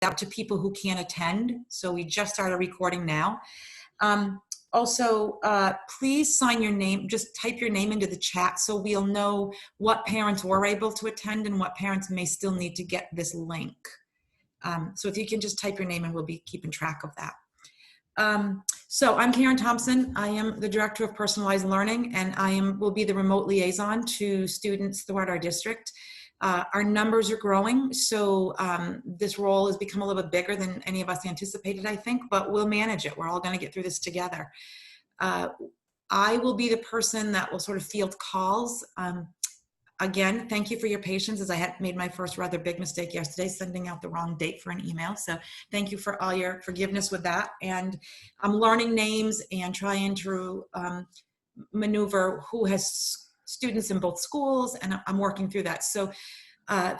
out to people who can't attend. So we just started recording now. Also, please sign your name, just type your name into the chat so we'll know what parents were able to attend and what parents may still need to get this link. So if you can just type your name and we'll be keeping track of that. So I'm Karen Thompson. I am the Director of Personalized Learning, and will be the remote liaison to students throughout our district. Our numbers are growing, so this role has become a little bit bigger than any of us anticipated, I think, but we'll manage it. We're all going to get through this together. I will be the person that will sort of field calls. Again, thank you for your patience, as I had made my first rather big mistake yesterday, sending out the wrong date for an email. So thank you for all your forgiveness with that. And I'm learning names and trying to maneuver who has students in both schools, and I'm working through that. So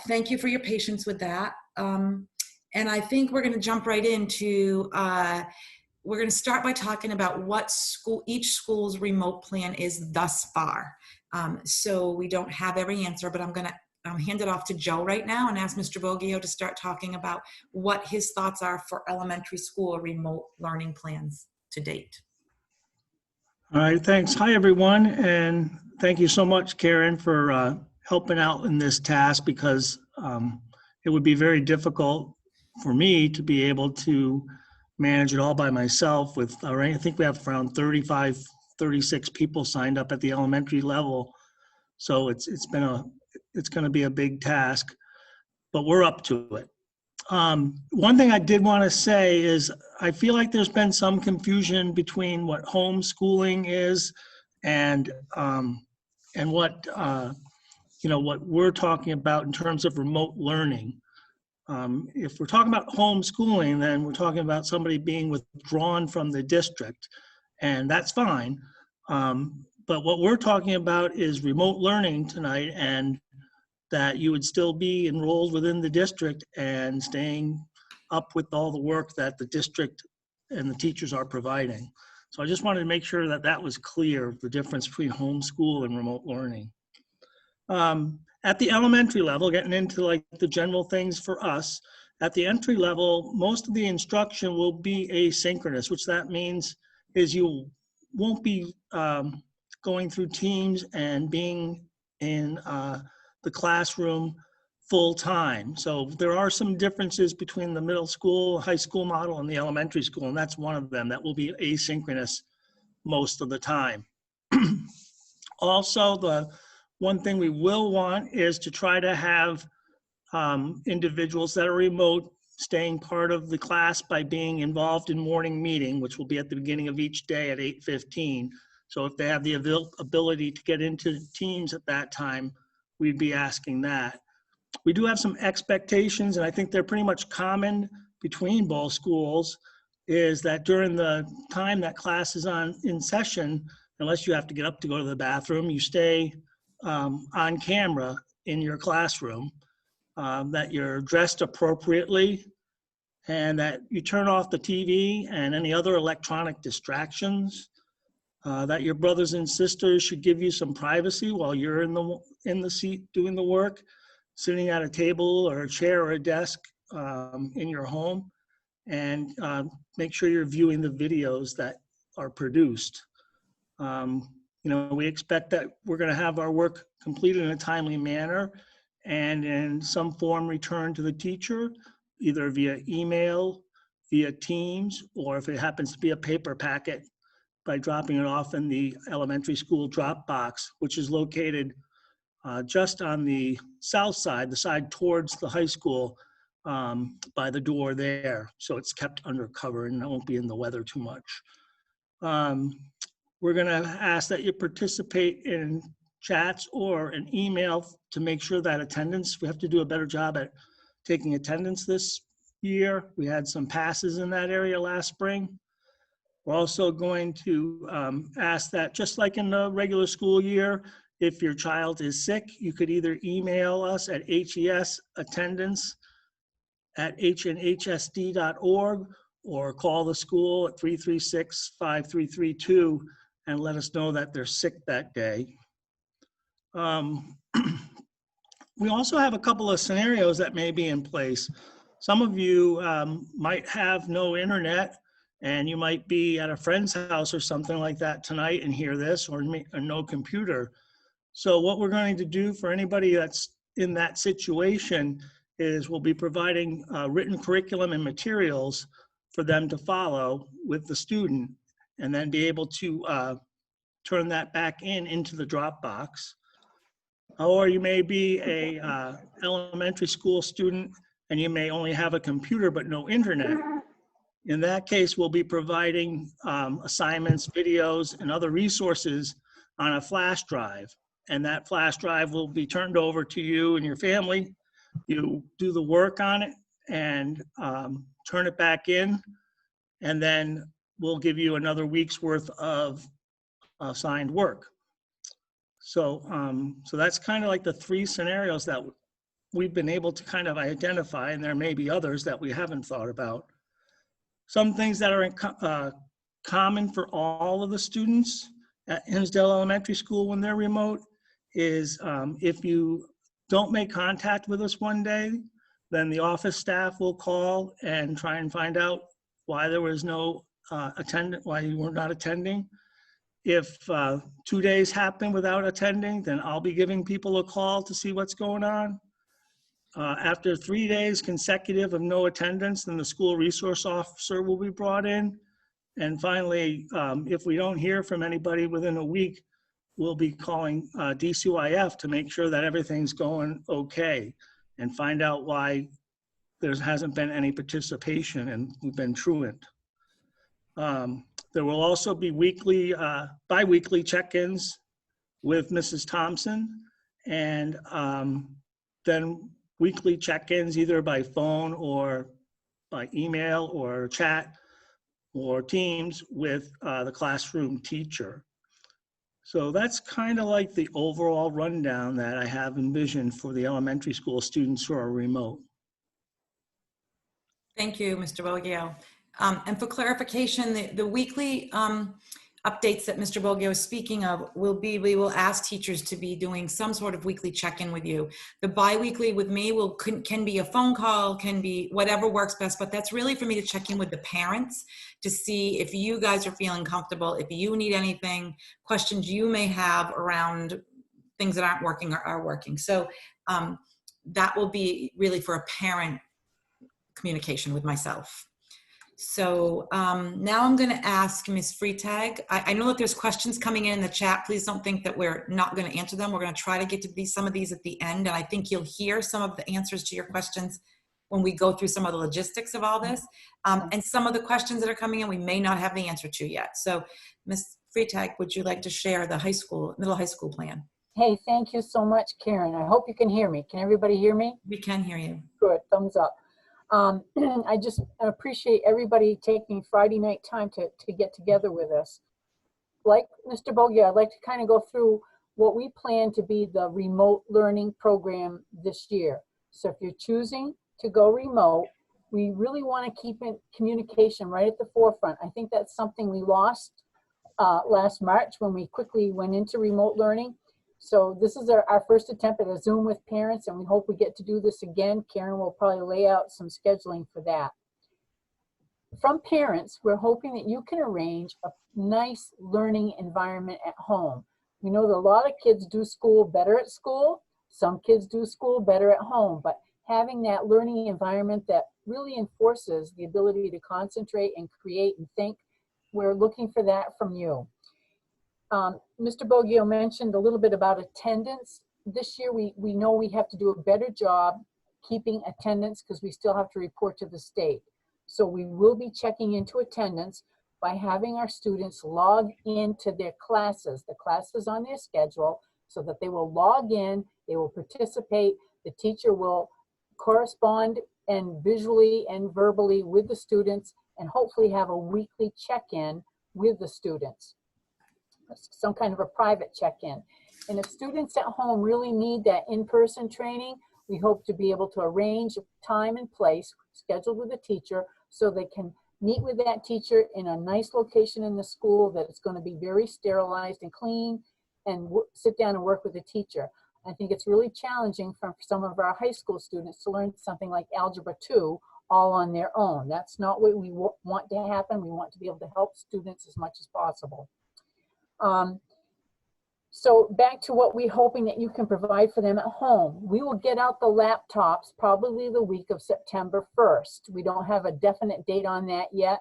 thank you for your patience with that. And I think we're going to jump right into, we're going to start by talking about what each school's remote plan is thus far. So we don't have every answer, but I'm going to hand it off to Joe right now and ask Mr. Boggio to start talking about what his thoughts are for elementary school remote learning plans to date. All right, thanks. Hi, everyone. And thank you so much, Karen, for helping out in this task, because it would be very difficult for me to be able to manage it all by myself with, I think we have around 35, 36 people signed up at the elementary level. So it's going to be a big task, but we're up to it. One thing I did want to say is I feel like there's been some confusion between what homeschooling is and what what we're talking about in terms of remote learning. If we're talking about homeschooling, then we're talking about somebody being withdrawn from the district, and that's fine. But what we're talking about is remote learning tonight, and that you would still be enrolled within the district and staying up with all the work that the district and the teachers are providing. So I just wanted to make sure that that was clear, the difference between homeschool and remote learning. At the elementary level, getting into like the general things for us, at the entry level, most of the instruction will be asynchronous, which that means is you won't be going through Teams and being in the classroom full time. So there are some differences between the middle school, high school model and the elementary school, and that's one of them. That will be asynchronous most of the time. Also, the one thing we will want is to try to have individuals that are remote staying part of the class by being involved in morning meeting, which will be at the beginning of each day at 8:15. So if they have the ability to get into Teams at that time, we'd be asking that. We do have some expectations, and I think they're pretty much common between both schools, is that during the time that class is in session, unless you have to get up to go to the bathroom, you stay on camera in your classroom, that you're dressed appropriately, and that you turn off the TV and any other electronic distractions, that your brothers and sisters should give you some privacy while you're in the seat doing the work, sitting at a table or a chair or a desk in your home, and make sure you're viewing the videos that are produced. We expect that we're going to have our work completed in a timely manner and in some form returned to the teacher, either via email, via Teams, or if it happens to be a paper packet, by dropping it off in the elementary school drop box, which is located just on the south side, the side towards the high school, by the door there. So it's kept under cover and it won't be in the weather too much. We're going to ask that you participate in chats or an email to make sure that attendance, we have to do a better job at taking attendance this year. We had some passes in that area last spring. We're also going to ask that, just like in the regular school year, if your child is sick, you could either email us at hesattendance@hnhsd.org or call the school at 336-5332 and let us know that they're sick that day. We also have a couple of scenarios that may be in place. Some of you might have no internet, and you might be at a friend's house or something like that tonight and hear this, or no computer. So what we're going to do for anybody that's in that situation is we'll be providing written curriculum and materials for them to follow with the student, and then be able to turn that back into the Dropbox. Or you may be a elementary school student and you may only have a computer but no internet. In that case, we'll be providing assignments, videos, and other resources on a flash drive. And that flash drive will be turned over to you and your family. You do the work on it and turn it back in, and then we'll give you another week's worth of assigned work. So, so that's kind of like the three scenarios that we've been able to kind of identify, and there may be others that we haven't thought about. Some things that are common for all of the students at Hinsdale Elementary School when they're remote is if you don't make contact with us one day, then the office staff will call and try and find out why there was no attendance, why you were not attending. If 2 days happen without attending, then I'll be giving people a call to see what's going on. After 3 days consecutive of no attendance, then the school resource officer will be brought in. And finally, if we don't hear from anybody within a week, we'll be calling DCYF to make sure that everything's going okay and find out why there hasn't been any participation and we've been truant. There will also be weekly, bi-weekly check-ins with Mrs. Thompson, and then weekly check-ins either by phone or by email or chat or Teams with the classroom teacher. So that's kind of like the overall rundown that I have envisioned for the elementary school students who are remote. Thank you, Mr. Boggio. And for clarification, the weekly updates that Mr. Boggio is speaking of will be, we will ask teachers to be doing some sort of weekly check-in with you. The bi-weekly with me can be a phone call, can be whatever works best, but that's really for me to check in with the parents to see if you guys are feeling comfortable, if you need anything, questions you may have around things that aren't working or are working. So that will be really for a parent communication with myself. So now I'm going to ask Ms. Freitag. I know that there's questions coming in the chat. Please don't think that we're not going to answer them. We're going to try to get to some of these at the end. And I think you'll hear some of the answers to your questions when we go through some of the logistics of all this. And some of the questions that are coming in, we may not have the answer to yet. So Ms. Freitag, would you like to share the middle high school plan? Hey, thank you so much, Karen. I hope you can hear me. Can everybody hear me? We can hear you. Good, thumbs up. I just appreciate everybody taking Friday night time to get together with us. Like Mr. Boggio, I'd like to kind of go through what we plan to be the remote learning program this year. So if you're choosing to go remote, we really want to keep communication right at the forefront. I think that's something we lost last March when we quickly went into remote learning. So this is our first attempt at a Zoom with parents, and we hope we get to do this again. Karen will probably lay out some scheduling for that. From parents, we're hoping that you can arrange a nice learning environment at home. We know that a lot of kids do school better at school. Some kids do school better at home, but having that learning environment that really enforces the ability to concentrate and create and think, we're looking for that from you. Mr. Boggio mentioned a little bit about attendance. This year, we know we have to do a better job keeping attendance because we still have to report to the state. So we will be checking into attendance by having our students log into their classes, the classes on their schedule, so that they will log in, they will participate, the teacher will correspond and visually and verbally with the students, and hopefully have a weekly check-in with the students. Some kind of a private check-in. And if students at home really need that in-person training, we hope to be able to arrange time and place scheduled with a teacher so they can meet with that teacher in a nice location in the school that is going to be very sterilized and clean, and sit down and work with the teacher. I think it's really challenging for some of our high school students to learn something like Algebra 2 all on their own. That's not what we want to happen. We want to be able to help students as much as possible. So back to what we're hoping that you can provide for them at home. We will get out the laptops probably the week of September 1st. We don't have a definite date on that yet.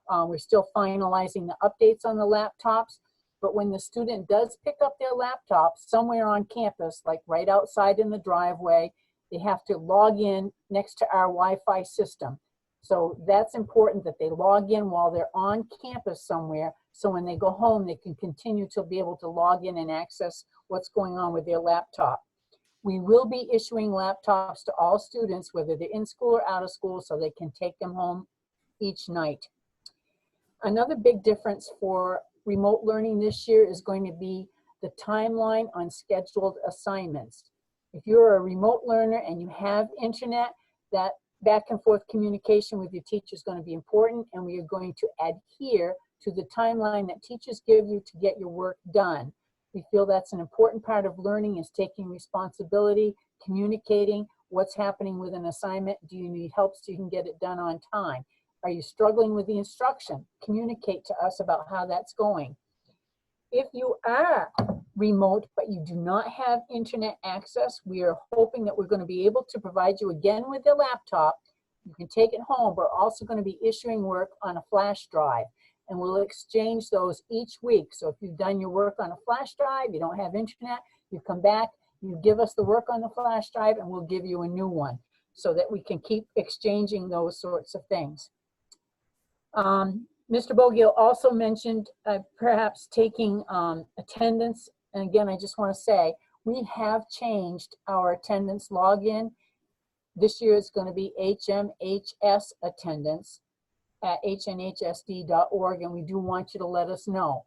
We're still finalizing the updates on the laptops. But when the student does pick up their laptop somewhere on campus, like right outside in the driveway, they have to log in next to our Wi-Fi system. So that's important that they log in while they're on campus somewhere, so when they go home, they can continue to be able to log in and access what's going on with their laptop. We will be issuing laptops to all students, whether they're in school or out of school, so they can take them home each night. Another big difference for remote learning this year is going to be the timeline on scheduled assignments. If you're a remote learner and you have internet, that back and forth communication with your teacher is going to be important, and we are going to adhere to the timeline that teachers give you to get your work done. We feel that's an important part of learning, is taking responsibility, communicating what's happening with an assignment. Do you need help so you can get it done on time? Are you struggling with the instruction? Communicate to us about how that's going. If you are remote but you do not have internet access, we are hoping that we're going to be able to provide you again with the laptop. You can take it home. We're also going to be issuing work on a flash drive, and we'll exchange those each week. So if you've done your work on a flash drive, you don't have internet, you come back, you give us the work on the flash drive, and we'll give you a new one so that we can keep exchanging those sorts of things. Mr. Bogiel also mentioned perhaps taking attendance. And again, I just want to say, we have changed our attendance login. This year it's going to be HMHS attendance at hnhsd.org, and we do want you to let us know.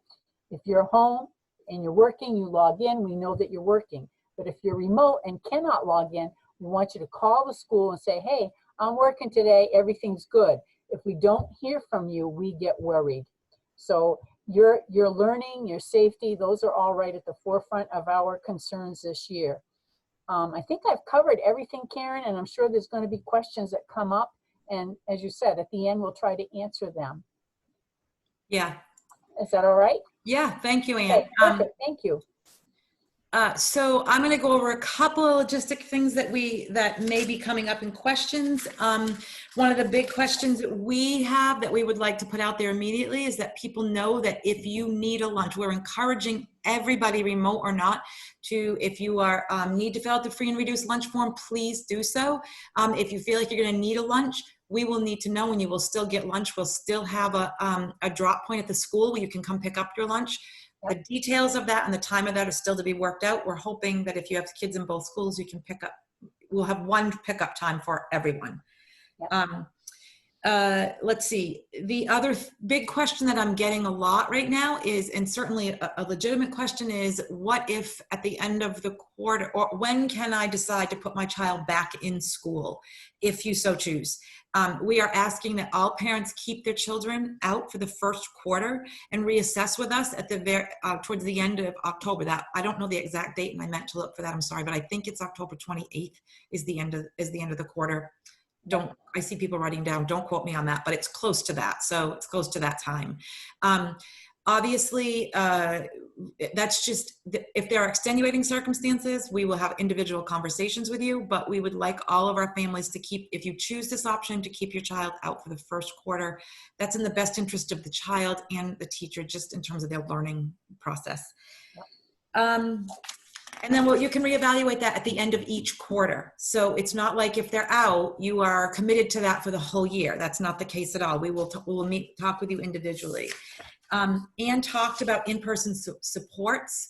If you're home and you're working, you log in, we know that you're working. But if you're remote and cannot log in, we want you to call the school and say, hey, I'm working today, everything's good. If we don't hear from you, we get worried. So your learning, your safety, those are all right at the forefront of our concerns this year. I think I've covered everything, Karen, and I'm sure there's going to be questions that come up. And as you said, at the end, we'll try to answer them. Yeah. Is that all right? Yeah, thank you, Ann. Okay, perfect. Thank you. So I'm going to go over a couple of logistic things that may be coming up in questions. One of the big questions that we have that we would like to put out there immediately is that people know that if you need a lunch, we're encouraging everybody, remote or not, to, if you are need to fill out the free and reduced lunch form, please do so. If you feel like you're going to need a lunch, we will need to know, and you will still get lunch. We'll still have a drop point at the school where you can come pick up your lunch. The details of that and the time of that are still to be worked out. We're hoping that if you have kids in both schools, you can pick up, we'll have one pickup time for everyone. Yep. Let's see. The other big question that I'm getting a lot right now is, and certainly a legitimate question is, what if at the end of the quarter, or when can I decide to put my child back in school, if you so choose? We are asking that all parents keep their children out for the first quarter and reassess with us at the towards the end of October. That I don't know the exact date, and I meant to look for that. I'm sorry, but I think it's October 28th is the end of the quarter. I see people writing down, don't quote me on that, but it's close to that. So it's close to that time. Obviously, that's just, if there are extenuating circumstances, we will have individual conversations with you, but we would like all of our families to keep, if you choose this option, to keep your child out for the first quarter. That's in the best interest of the child and the teacher, just in terms of their learning process. And then you can reevaluate that at the end of each quarter. So it's not like if they're out, you are committed to that for the whole year. That's not the case at all. We will talk with you individually. Anne talked about in-person supports.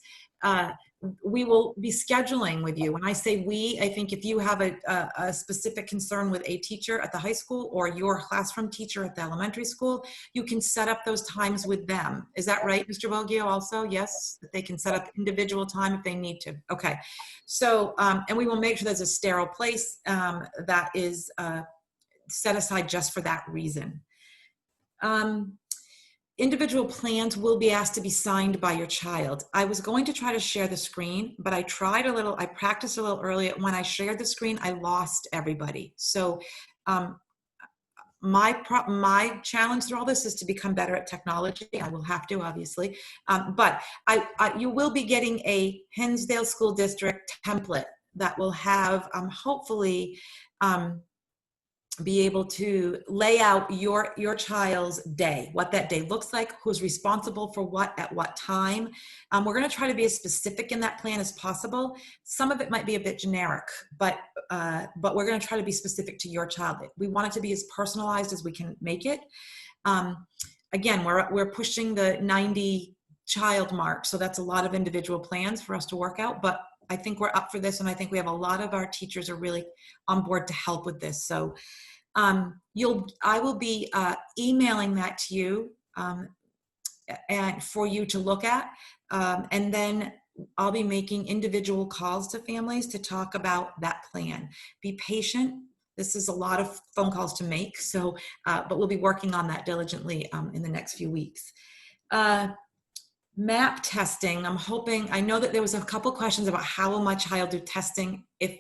We will be scheduling with you. When I say we, I think if you have a specific concern with a teacher at the high school or your classroom teacher at the elementary school, you can set up those times with them. Is that right, Mr. Boggio, also? Yes, that they can set up individual time if they need to. Okay. So, and we will make sure there's a sterile place that is set aside just for that reason. Individual plans will be asked to be signed by your child. I was going to try to share the screen, but I practiced a little earlier. When I shared the screen, I lost everybody. So my challenge through all this is to become better at technology. I will have to, obviously, but you will be getting a Hinsdale School District template that will have hopefully be able to lay out your child's day, what that day looks like, who's responsible for what at what time. We're going to try to be as specific in that plan as possible. Some of it might be a bit generic, but we're going to try to be specific to your child. We want it to be as personalized as we can make it. Again, we're pushing the 90 child mark, so that's a lot of individual plans for us to work out, but I think we're up for this, and I think we have a lot of our teachers are really on board to help with this. So I will be emailing that to you and for you to look at, and then I'll be making individual calls to families to talk about that plan. Be patient. This is a lot of phone calls to make, so but we'll be working on that diligently in the next few weeks. Map testing, I'm hoping, I know that there was a couple questions about how will my child do testing if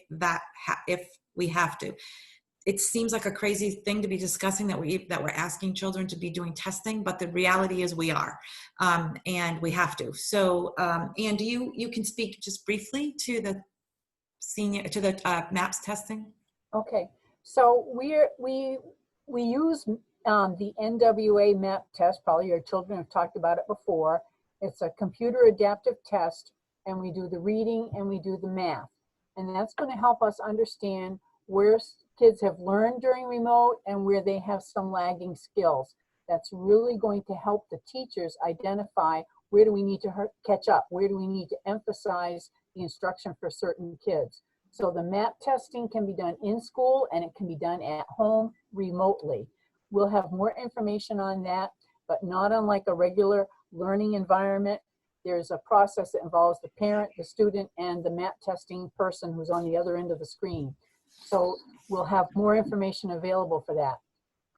we have to. It seems like a crazy thing to be discussing that we're asking children to be doing testing, but the reality is we are, and we have to. So, Andy, you can speak just briefly to the MAPS testing. Okay, so we use the NWA MAP test. Probably your children have talked about it before. It's a computer adaptive test, and we do the reading and we do the math, and that's going to help us understand where kids have learned during remote and where they have some lagging skills. That's really going to help the teachers identify where do we need to catch up, where do we need to emphasize the instruction for certain kids. So the MAP testing can be done in school and it can be done at home remotely. We'll have more information on that, but not unlike a regular learning environment. There's a process that involves the parent, the student, and the MAP testing person who's on the other end of the screen. So we'll have more information available for that.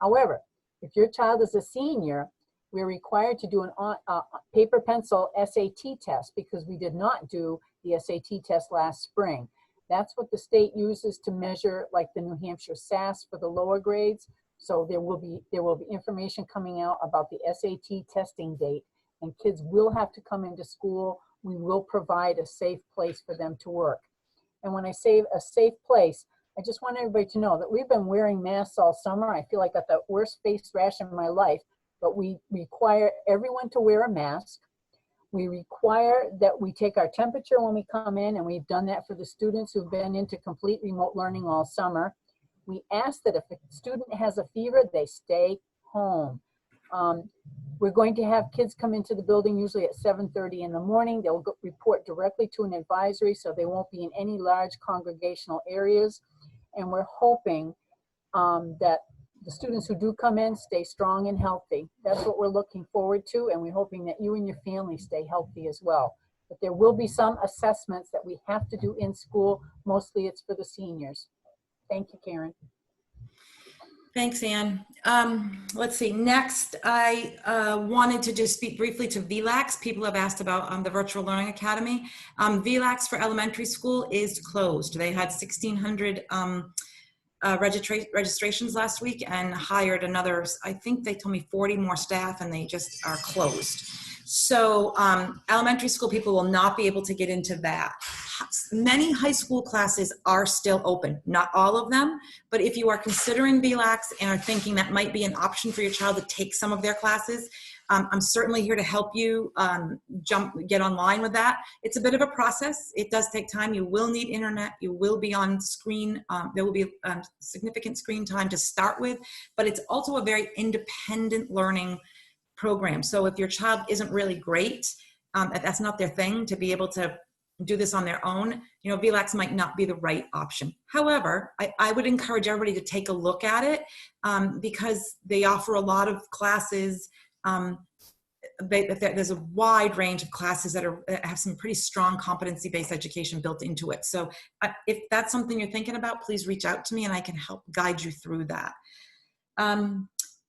However, if your child is a senior, we're required to do a paper pencil SAT test because we did not do the SAT test last spring. That's what the state uses to measure, like the New Hampshire SAS for the lower grades. So there will be information coming out about the SAT testing date, and kids will have to come into school. We will provide a safe place for them to work. And when I say a safe place, I just want everybody to know that we've been wearing masks all summer. I feel like I got the worst face rash in my life, but we require everyone to wear a mask. We require that we take our temperature when we come in, and we've done that for the students who've been into complete remote learning all summer. We ask that if a student has a fever, they stay home. We're going to have kids come into the building usually at 7:30 in the morning. They'll report directly to an advisory, so they won't be in any large congregational areas. And we're hoping that the students who do come in stay strong and healthy. That's what we're looking forward to, and we're hoping that you and your family stay healthy as well. But there will be some assessments that we have to do in school. Mostly it's for the seniors. Thank you, Karen. Thanks, Anne. Let's see. Next, I wanted to just speak briefly to VLAX. People have asked about the Virtual Learning Academy. VLAX for elementary school is closed. They had 1,600 registrations last week and hired another, I think they told me 40 more staff, and they just are closed. So elementary school people will not be able to get into that. Many high school classes are still open, not all of them, but if you are considering VLAX and are thinking that might be an option for your child to take some of their classes, I'm certainly here to help you get online with that. It's a bit of a process. It does take time. You will need internet. You will be on screen. There will be significant screen time to start with, but it's also a very independent learning program. So if your child isn't really great, if that's not their thing, to be able to do this on their own, VLAX might not be the right option. However, I would encourage everybody to take a look at it because they offer a lot of classes. There's a wide range of classes that have some pretty strong competency-based education built into it. So if that's something you're thinking about, please reach out to me and I can help guide you through that.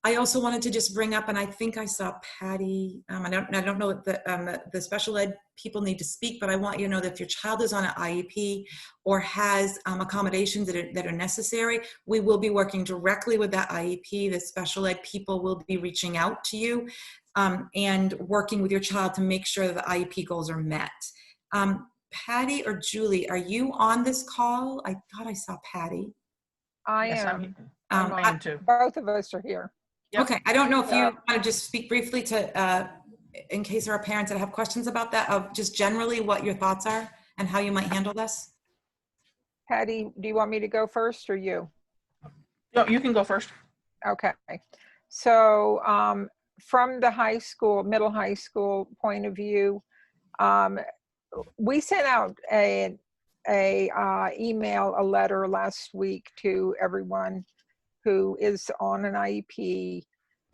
I also wanted to just bring up, and I think I saw Patty, I don't know if the special ed people need to speak, but I want you to know that if your child is on an IEP or has accommodations that are necessary, we will be working directly with that IEP. The special ed people will be reaching out to you and working with your child to make sure that the IEP goals are met. Patty or Julie, are you on this call? I thought I saw Patty. I Yes, am. I am too. Both of us are here. Yep. Okay, I don't know if you want to just speak briefly to, in case there are parents that have questions about that, of just generally what your thoughts are and how you might handle this. Patty, do you want me to go first or you? No, you can go first. Okay. So from the high school, middle high school point of view, we sent out a letter last week to everyone who is on an IEP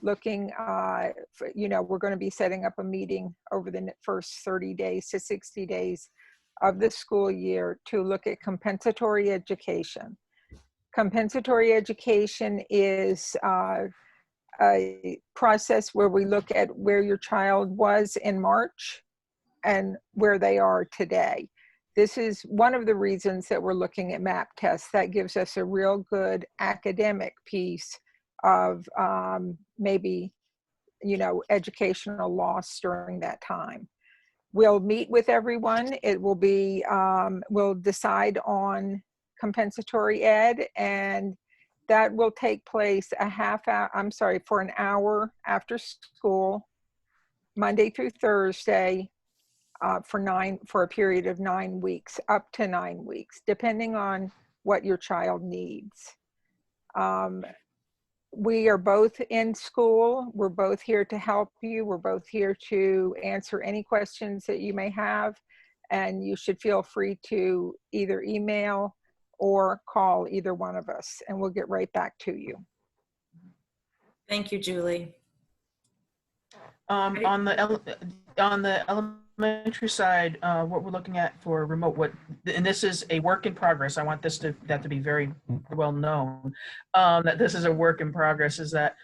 looking, we're going to be setting up a meeting over the first 30 days to 60 days of the school year to look at compensatory education. Compensatory education is a process where we look at where your child was in March and where they are today. This is one of the reasons that we're looking at MAP tests. That gives us a real good academic piece of maybe, educational loss during that time. We'll meet with everyone. It will be, we'll decide on compensatory ed, and that will take place for an hour after school, Monday through Thursday, for a period of 9 weeks, up to 9 weeks, depending on what your child needs. We are both in school. We're both here to help you. We're both here to answer any questions that you may have, and you should feel free to either email or call either one of us, and we'll get right back to you. Thank you, Julie. On the elementary side, what we're looking at for remote, and this is a work in progress. I want that to be very well known. That this is a work in progress. Is that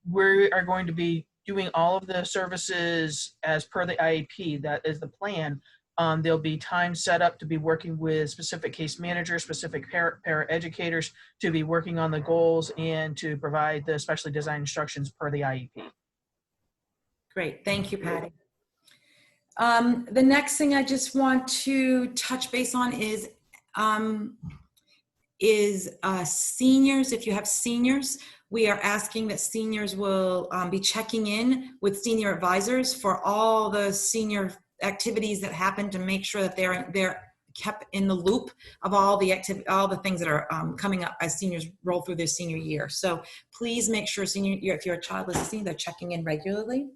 we are going to be doing all of the services as per the IEP. That is the plan. There'll be time set up to be working with specific case managers, specific para-educators to be working on the goals and to provide the specially designed instructions per the IEP. Great, thank you, Patty. The next thing I just want to touch base on is seniors. If you have seniors, we are asking that seniors will be checking in with senior advisors for all the senior activities that happen to make sure that they're kept in the loop of all the things that are coming up as seniors roll through their senior year. So please make sure if your child is a senior, they're checking in regularly.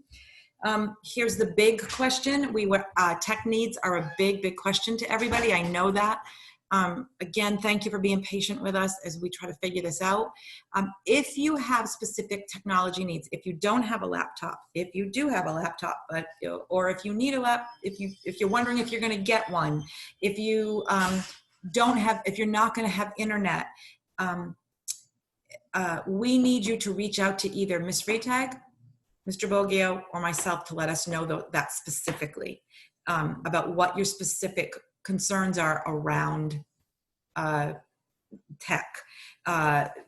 Here's the big question. Tech needs are a big question to everybody. I know that. Again, thank you for being patient with us as we try to figure this out. If you have specific technology needs, if you don't have a laptop, if you do have a laptop, or if you need a if you're wondering if you're going to get one, if you if you're not going to have internet, we need you to reach out to either Ms. Freitag, Mr. Boggio, or myself to let us know that specifically about what your specific concerns are around tech,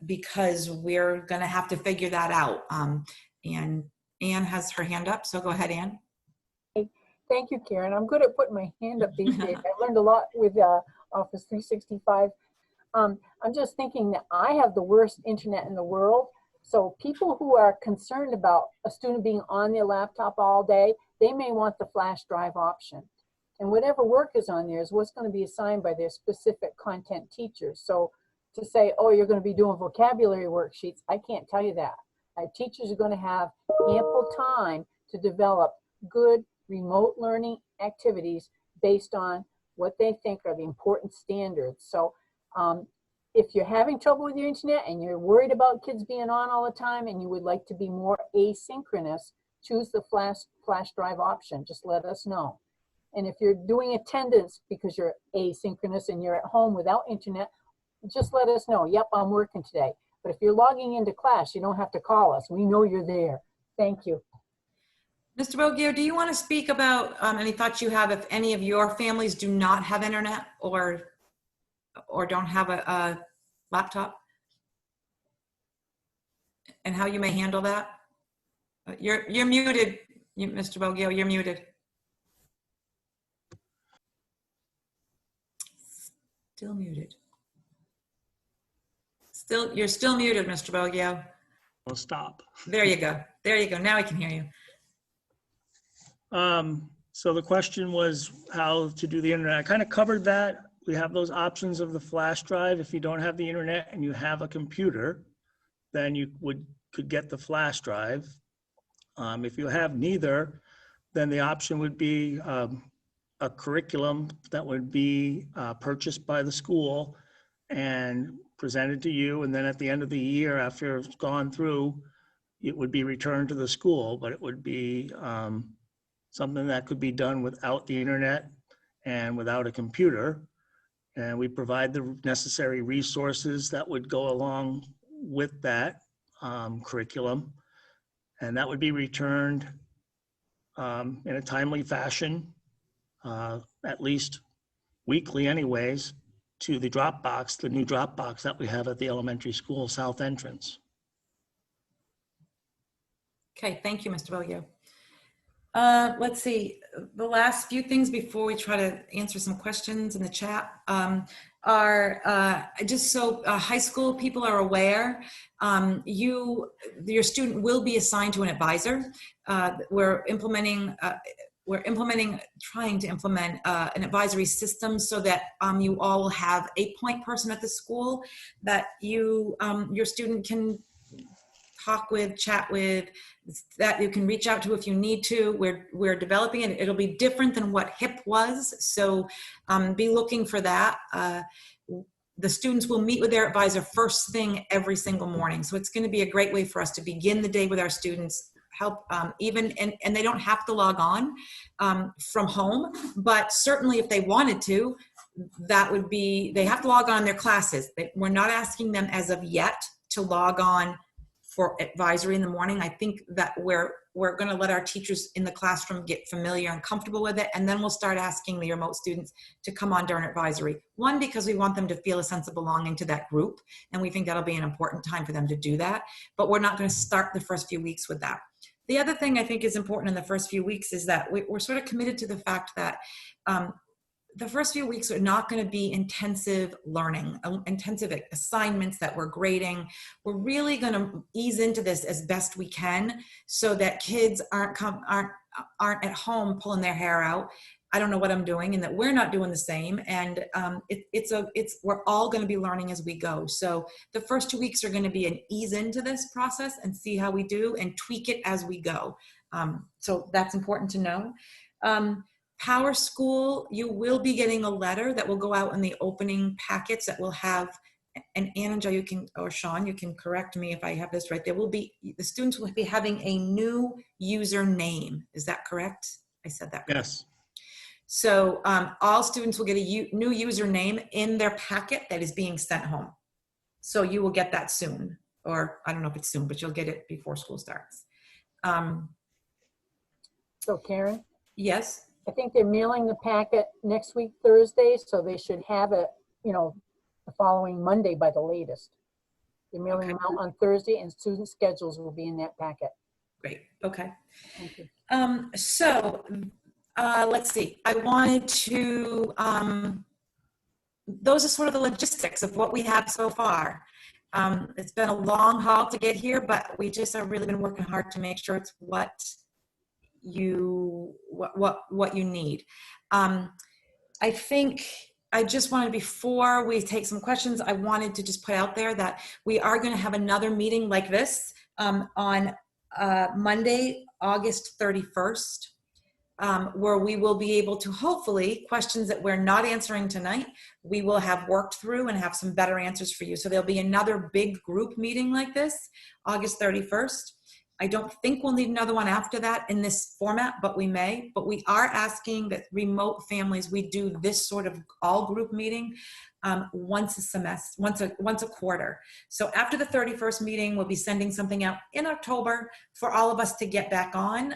because we're going to have to figure that out. And Anne has her hand up, so go ahead, Anne. Thank you, Karen. I'm good at putting my hand up these days. I learned a lot with Office 365. I'm just thinking that I have the worst internet in the world. So people who are concerned about a student being on their laptop all day, they may want the flash drive option. And whatever work is on there is what's going to be assigned by their specific content teachers. So to say, oh, you're going to be doing vocabulary worksheets, I can't tell you that. Teachers are going to have ample time to develop good remote learning activities based on what they think are the important standards. So if you're having trouble with your internet and you're worried about kids being on all the time and you would like to be more asynchronous, choose the flash drive option. Just let us know. And if you're doing attendance because you're asynchronous and you're at home without internet, just let us know. Yep, I'm working today. But if you're logging into class, you don't have to call us. We know you're there. Thank you. Mr. Bogier, do you want to speak about any thoughts you have if any of your families do not have internet or don't have a laptop? And how you may handle that? You're muted, Mr. Bogier, you're muted. Still muted. You're still muted, Mr. Bogier. I'll stop. There you go. There you go. Now I can hear you. So the question was how to do the internet. I kind of covered that. We have those options of the flash drive. If you don't have the internet and you have a computer, then you could get the flash drive. If you have neither, then the option would be a curriculum that would be purchased by the school and presented to you. And then at the end of the year, after it's gone through, it would be returned to the school, but it would be something that could be done without the internet and without a computer. And we provide the necessary resources that would go along with that curriculum. And that would be returned in a timely fashion, at least weekly anyways, to the Dropbox, the new Dropbox that we have at the elementary school south entrance. Okay, thank you, Mr. Bogier. Let's see, the last few things before we try to answer some questions in the chat are just so high school people are aware, your student will be assigned to an advisor. We're trying to implement an advisory system so that you all will have a point person at the school that your student can talk with, chat with, that you can reach out to if you need to. We're developing it. It'll be different than what HIP was, so be looking for that. The students will meet with their advisor first thing every single morning, so it's going to be a great way for us to begin the day with our students. Help and they don't have to log on from home, but certainly if they wanted to, that would be, they have to log on their classes. We're not asking them as of yet to log on for advisory in the morning. I think that we're going to let our teachers in the classroom get familiar and comfortable with it, and then we'll start asking the remote students to come on during advisory. One, because we want them to feel a sense of belonging to that group, and we think that'll be an important time for them to do that, but we're not going to start the first few weeks with that. The other thing I think is important in the first few weeks is that we're sort of committed to the fact that the first few weeks are not going to be intensive learning, intensive assignments that we're grading. We're really going to ease into this as best we can so that kids aren't at home pulling their hair out. I don't know what I'm doing, and that we're not doing the same. And we're all going to be learning as we go. So the first 2 weeks are going to be an ease into this process and see how we do and tweak it as we go. So that's important to know. Power School, you will be getting a letter that will go out in the opening packets that will have, and Ananja, you can, or Sean, you can correct me if I have this right. There will be, the students will be having a new username. Is that correct? I said that correct. Yes. So all students will get a new username in their packet that is being sent home. So you will get that soon, or I don't know if it's soon, but you'll get it before school starts. So Karen? Yes. I think they're mailing the packet next week, Thursday, so they should have it, the following Monday by the latest. They're mailing them out on Thursday, and student schedules will be in that packet. Great. Okay. Thank you. Let's see. I wanted to, those are sort of the logistics of what we have so far. It's been a long haul to get here, but we just have really been working hard to make sure it's what you need. I think I just wanted, before we take some questions, I wanted to just put out there that we are going to have another meeting like this on Monday, August 31st, where we will be able to, hopefully, questions that we're not answering tonight, we will have worked through and have some better answers for you. So there'll be another big group meeting like this, August 31st. I don't think we'll need another one after that in this format, but we may. But we are asking that remote families, we do this sort of all group meeting once a semester, once a quarter. So after the 31st meeting, we'll be sending something out in October for all of us to get back on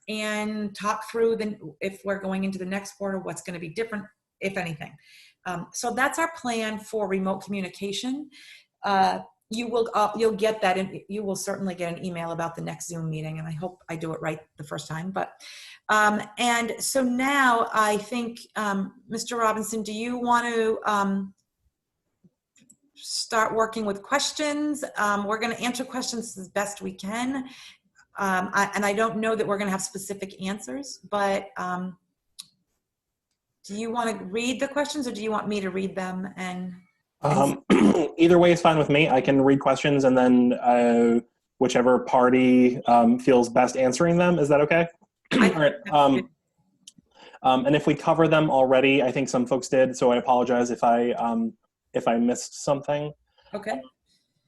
and talk through if we're going into the next quarter, what's going to be different, if anything. So that's our plan for remote communication. You'll get that, and you will certainly get an email about the next Zoom meeting, and I hope I do it right the first time. But and so now I think, Mr. Robinson, do you want to start working with questions? We're going to answer questions as best we can, and I don't know that we're going to have specific answers, but do you want to read the questions, or do you want me to read them? And either way is fine with me. I can read questions and then whichever party feels best answering them. Is that okay? All right. And if we cover them already, I think some folks did, so I apologize if I missed something. Okay.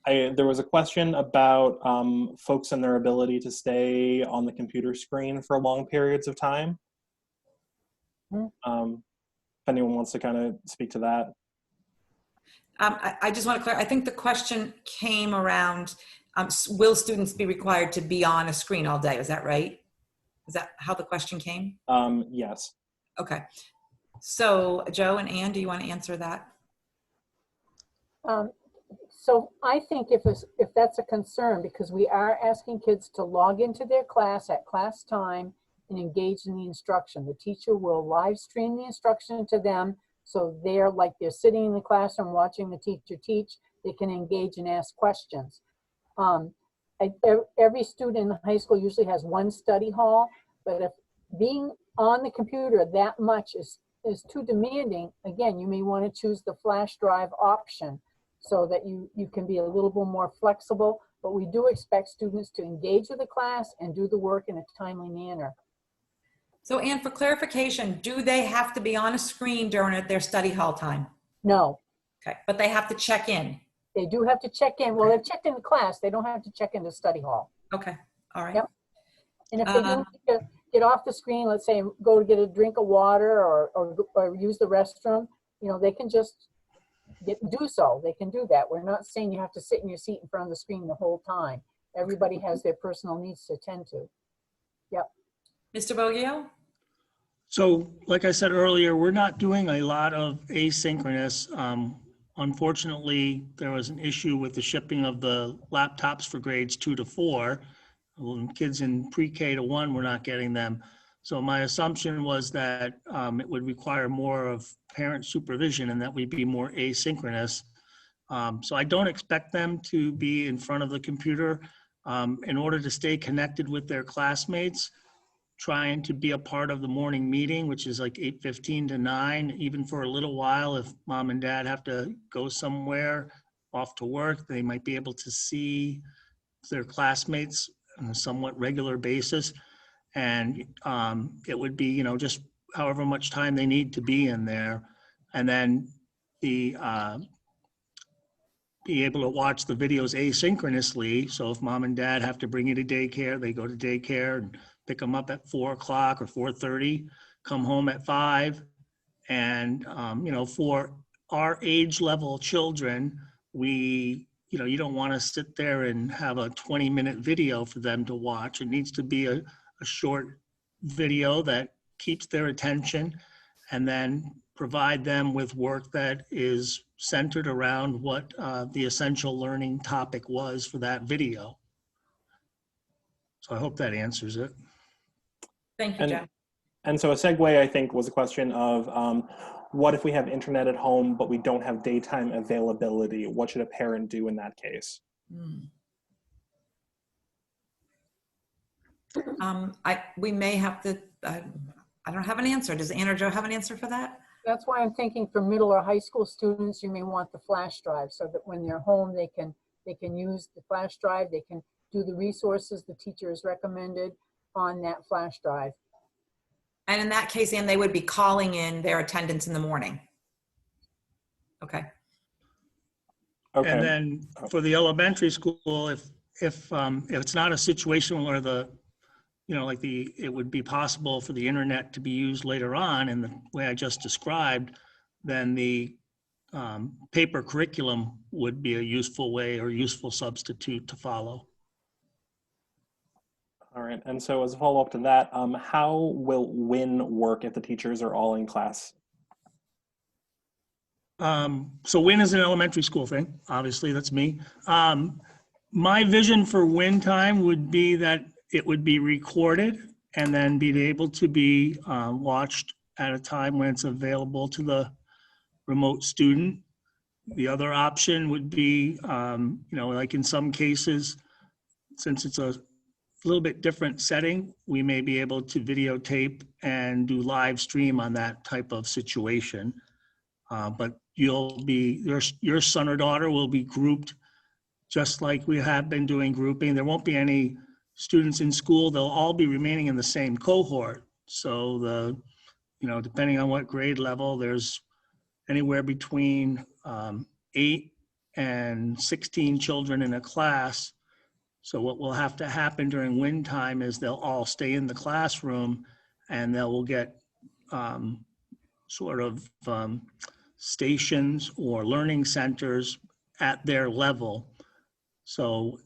There was a question about folks and their ability to stay on the computer screen for long periods of time. If anyone wants to kind of speak to that. I just want to clarify, I think the question came around, will students be required to be on a screen all day? Is that right? Is that how the question came? Yes. Okay. So Joe and Ann, do you want to answer that? So I think if that's a concern, because we are asking kids to log into their class at class time and engage in the instruction. The teacher will live stream the instruction to them, so they're sitting in the classroom watching the teacher teach. They can engage and ask questions. Every student in high school usually has one study hall, but if being on the computer that much is too demanding, again, you may want to choose the flash drive option so that you can be a little bit more flexible, but we do expect students to engage with the class and do the work in a timely manner. So Ann, for clarification, do they have to be on a screen during their study hall time? No. Okay, but they have to check in. They do have to check in. Well, they've checked in the class. They don't have to check in the study hall. Okay, all right. Yep. And if they do need to get off the screen, let's say go to get a drink of water or use the restroom, they can just do so. They can do that. We're not saying you have to sit in your seat in front of the screen the whole time. Everybody has their personal needs to attend to. Yep. Mr. Boggio? So like I said earlier, we're not doing a lot of asynchronous. Unfortunately, there was an issue with the shipping of the laptops for grades 2 to 4. Well, kids in pre-K to 1 were not getting them. So my assumption was that it would require more of parent supervision and that we'd be more asynchronous. So I don't expect them to be in front of the computer in order to stay connected with their classmates, trying to be a part of the morning meeting, which is like 8:15 to 9, even for a little while. If mom and dad have to go somewhere off to work, they might be able to see their classmates on a somewhat regular basis. And it would be, just however much time they need to be in there. And then be able to watch the videos asynchronously. So if mom and dad have to bring you to daycare, they go to daycare and pick them up at 4 o'clock or 4:30, come home at 5. And, for our age level children, you don't want to sit there and have a 20-minute video for them to watch. It needs to be a short video that keeps their attention, and then provide them with work that is centered around what the essential learning topic was for that video. So I hope that answers it. Thank you, Joe. And so a segue, I think, was a question of what if we have internet at home, but we don't have daytime availability? What should a parent do in that case? We may have to, I don't have an answer. Does Ann or Joe have an answer for that? That's why I'm thinking for middle or high school students, you may want the flash drive so that when they're home, they can use the flash drive. They can do the resources the teacher has recommended on that flash drive. And in that case, Ann, they would be calling in their attendance in the morning. Okay. Okay. And then for the elementary school, if if it's not a situation where it would be possible for the internet to be used later on in the way I just described, then the paper curriculum would be a useful way or useful substitute to follow. All right, and so as a follow-up to that, how will WIN work if the teachers are all in class? So WIN is an elementary school thing. Obviously, that's me. My vision for WIN time would be that it would be recorded and then be able to be watched at a time when it's available to the remote student. The other option would be, like in some cases, since it's a little bit different setting, we may be able to videotape and do live stream on that type of situation. But your son or daughter will be grouped just like we have been doing grouping. There won't be any students in school. They'll all be remaining in the same cohort. So depending on what grade level, there's anywhere between 8 and 16 children in a class. So what will have to happen during WIN time is they'll all stay in the classroom and they will get stations or learning centers at their level. So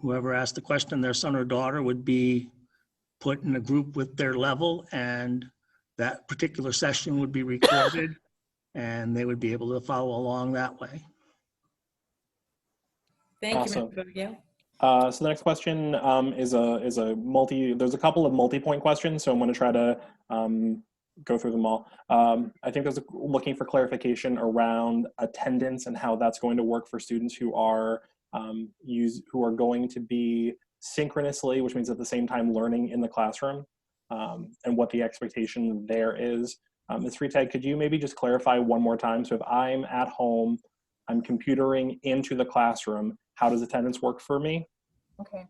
whoever asked the question, their son or daughter would be put in a group with their level, and that particular session would be recorded and they would be able to follow along that way. Thank Awesome. you, Mr. Vogel. So the next question is there's a couple of multi-point questions, so I'm going to try to go through them all. I think there's looking for clarification around attendance and how that's going to work for students who are going to be synchronously, which means at the same time learning in the classroom, and what the expectation there is. Ms. Freitag, could you maybe just clarify one more time? So if I'm at home, I'm computering into the classroom, how does attendance work for me? Okay.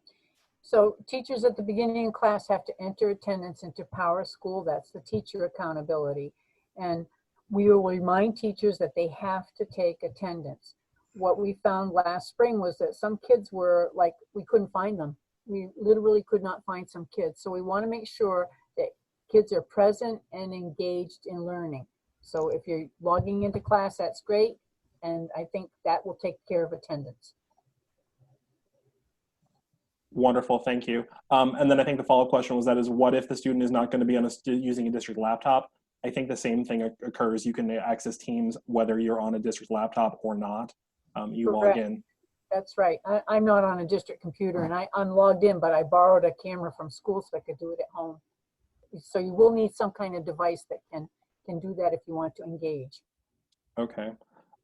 So teachers at the beginning of class have to enter attendance into Power School. That's the teacher accountability. And we will remind teachers that they have to take attendance. What we found last spring was that some kids were like, we couldn't find them. We literally could not find some kids. So we want to make sure that kids are present and engaged in learning. So if you're logging into class, that's great. And I think that will take care of attendance. Wonderful, thank you. And then I think the follow-up question was what if the student is not going to be using a district laptop? I think the same thing occurs. You can access Teams whether you're on a district laptop or not. You log in. That's right. I'm not on a district computer and I'm logged in, but I borrowed a camera from school so I could do it at home. So you will need some kind of device that can do that if you want to engage. Okay.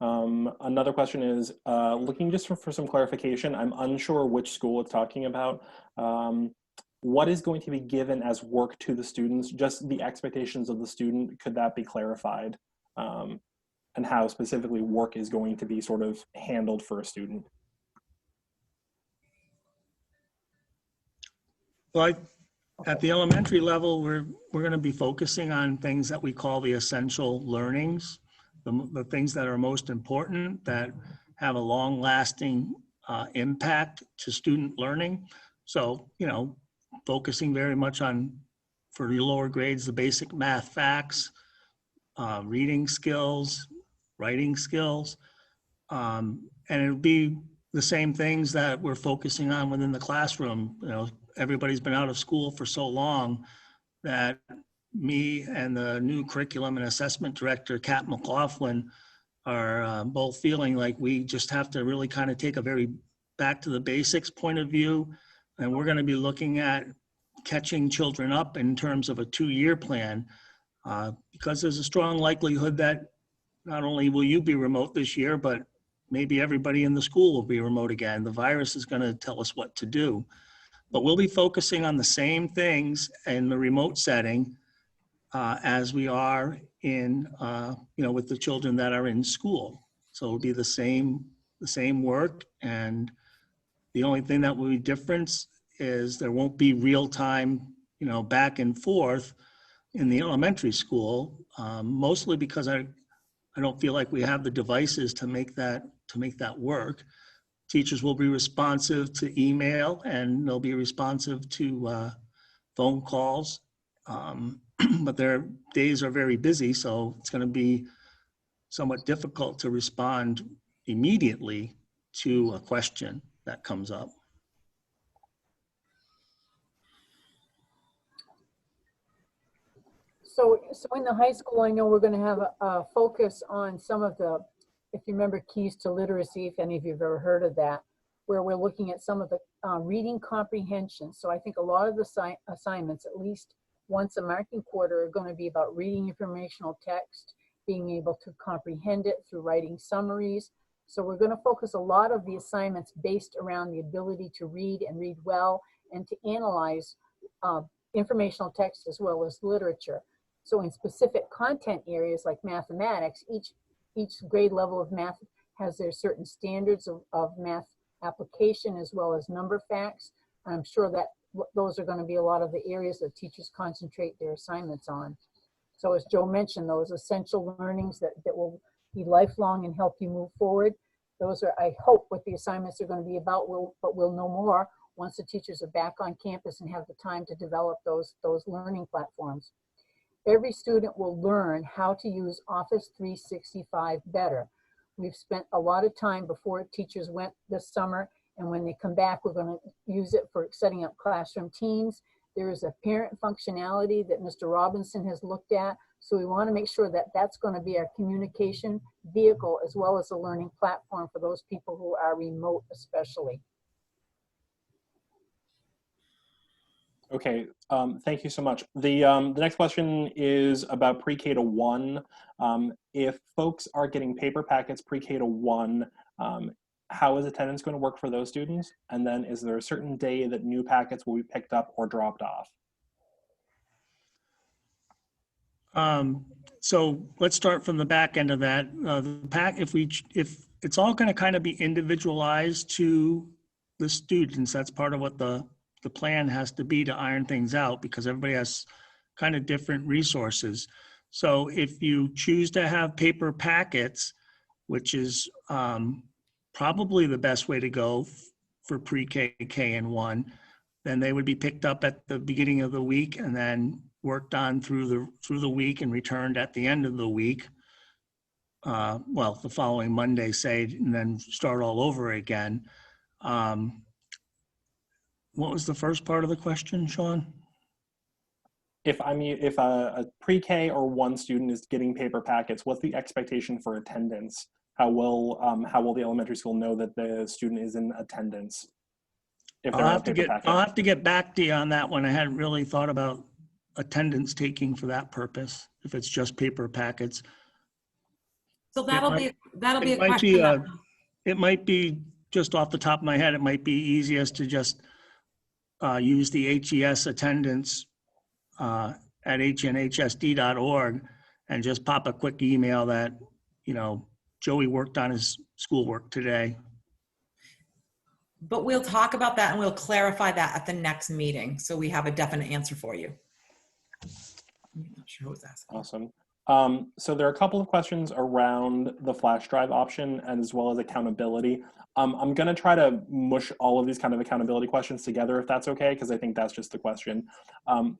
Another question is, looking just for some clarification, I'm unsure which school it's talking about. What is going to be given as work to the students? Just the expectations of the student, could that be clarified? And how specifically work is going to be sort of handled for a student? Well, at the elementary level, we're going to be focusing on things that we call the essential learnings, the things that are most important, that have a long-lasting impact to student learning. So, focusing very much on, for the lower grades, the basic math facts, reading skills, writing skills, and it'll be the same things that we're focusing on within the classroom. Everybody's been out of school for so long that me and the new curriculum and assessment director, Kat McLaughlin, are both feeling like we just have to really kind of take a very back to the basics point of view. And we're going to be looking at catching children up in terms of a 2-year plan, because there's a strong likelihood that not only will you be remote this year, but maybe everybody in the school will be remote again. The virus is going to tell us what to do. But we'll be focusing on the same things in the remote setting as we are in, with the children that are in school. So it'll be the same work. And the only thing that will be different is there won't be real time, back and forth in the elementary school, mostly because I don't feel like we have the devices to make that work. Teachers will be responsive to email, and they'll be responsive to phone calls. But their days are very busy, so it's going to be somewhat difficult to respond immediately to a question that comes up. So in the high school, I know we're going to have a focus on some of the, if you remember, keys to literacy, if any of you have ever heard of that, where we're looking at some of the reading comprehension. So I think a lot of the assignments, at least once a marking quarter, are going to be about reading informational text, being able to comprehend it through writing summaries. So we're going to focus a lot of the assignments based around the ability to read and read well, and to analyze informational text as well as literature. So in specific content areas like mathematics, each grade level of math has their certain standards of math application as well as number facts. I'm sure that those are going to be a lot of the areas that teachers concentrate their assignments on. So as Joe mentioned, those essential learnings that will be lifelong and help you move forward, those are, I hope, what the assignments are going to be about, but we'll know more once the teachers are back on campus and have the time to develop those learning platforms. Every student will learn how to use Office 365 better. We've spent a lot of time before teachers went this summer, and when they come back, we're going to use it for setting up classroom teams. There is a parent functionality that Mr. Robinson has looked at, so we want to make sure that that's going to be our communication vehicle as well as a learning platform for those people who are remote especially. Okay, thank you so much. The next question is about pre-K to 1. If folks are getting paper packets pre-K to 1, how is attendance going to work for those students? And then is there a certain day that new packets will be picked up or dropped off? So let's start from the back end of that. If it's all going to kind of be individualized to the students, that's part of what the plan has to be, to iron things out, because everybody has kind of different resources. So if you choose to have paper packets, which is probably the best way to go for pre-K, K, and 1, then they would be picked up at the beginning of the week and then worked on through the week and returned at the end of the week. Well, the following Monday, say, and then start all over again. What was the first part of the question, Sean? If a pre-K or 1 student is getting paper packets, what's the expectation for attendance? How will the elementary school know that the student is in attendance? I'll have to get back to you on that one. I hadn't really thought about attendance taking for that purpose, if it's just paper packets. So that'll be a question. It might be, just off the top of my head, it might be easiest to just use the HES attendance at hnhsd.org and just pop a quick email that, Joey worked on his schoolwork today. But we'll talk about that and we'll clarify that at the next meeting, so we have a definite answer for you. I'm not sure who was asking. Awesome. So there are a couple of questions around the flash drive option as well as accountability. I'm going to try to mush all of these kind of accountability questions together, if that's okay, because I think that's just the question. I'm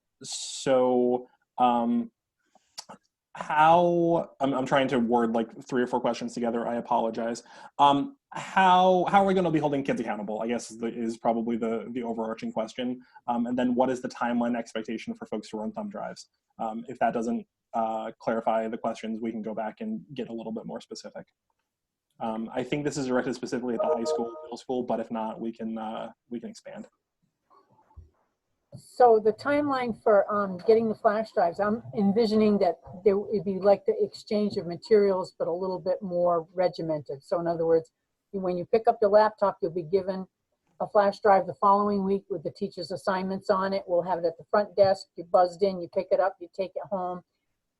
trying to word like 3 or 4 questions together. I apologize. How are we going to be holding kids accountable, I guess, is probably the overarching question. And then what is the timeline expectation for folks to run thumb drives? If that doesn't clarify the questions, we can go back and get a little bit more specific. I think this is directed specifically at the high school, middle school, but if not, we can expand. So the timeline for getting the flash drives, I'm envisioning that there would be like the exchange of materials, but a little bit more regimented. So in other words, when you pick up the laptop, you'll be given a flash drive the following week with the teacher's assignments on it. We'll have it at the front desk. You buzzed in, you pick it up, you take it home.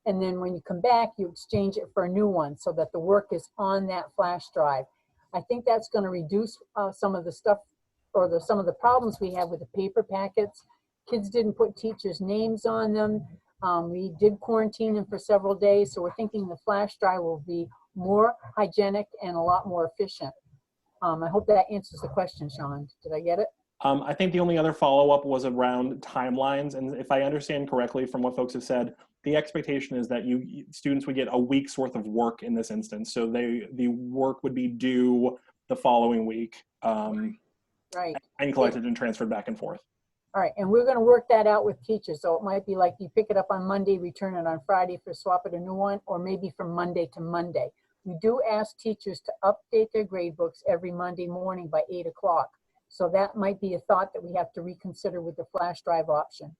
And then when you come back, you exchange it for a new one so that the work is on that flash drive. I think that's going to reduce some of the stuff or some of the problems we have with the paper packets. Kids didn't put teachers' names on them. We did quarantine them for several days, so we're thinking the flash drive will be more hygienic and a lot more efficient. I hope that answers the question, Sean. Did I get it? I think the only other follow-up was around timelines. And if I understand correctly from what folks have said, the expectation is that students would get a week's worth of work in this instance. So the work would be due the following week, Right. and collected and transferred back and forth. All right, and we're going to work that out with teachers. So it might be like you pick it up on Monday, return it on Friday for swap it a new one, or maybe from Monday to Monday. We do ask teachers to update their grade books every Monday morning by 8 o'clock. So that might be a thought that we have to reconsider with the flash drive option.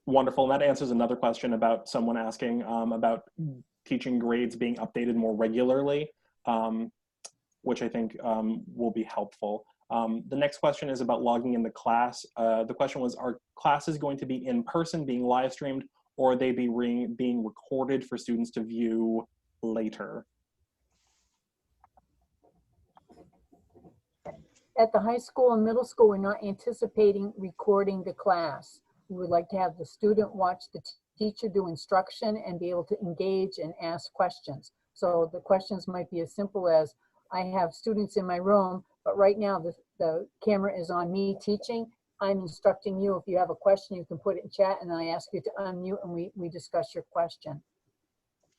Wonderful. And that answers another question about someone asking about teaching grades being updated more regularly, which I think will be helpful. The next question is about logging into class. The question was, are classes going to be in person, being live streamed, or are they being recorded for students to view later? At the high school and middle school, we're not anticipating recording the class. We would like to have the student watch the teacher do instruction and be able to engage and ask questions. So the questions might be as simple as, I have students in my room, but right now the camera is on me teaching. I'm instructing you. If you have a question, you can put it in chat, and then I ask you to unmute and we discuss your question.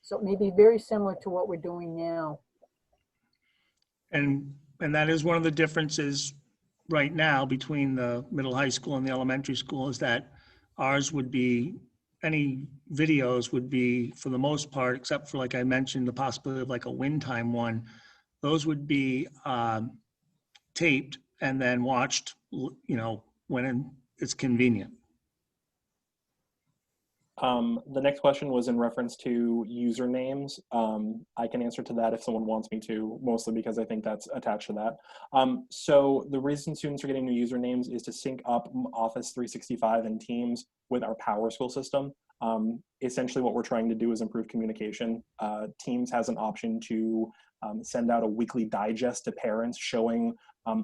So it may be very similar to what we're doing now. And that is one of the differences right now between the middle high school and the elementary school, is that ours would be, any videos would be, for the most part, except for, like I mentioned, the possibility of like a win time one, those would be taped and then watched, when it's convenient. The next question was in reference to usernames. I can answer to that if someone wants me to, mostly because I think that's attached to that. So the reason students are getting new usernames is to sync up Office 365 and Teams with our PowerSchool system. Essentially what we're trying to do is improve communication. Teams has an option to send out a weekly digest to parents showing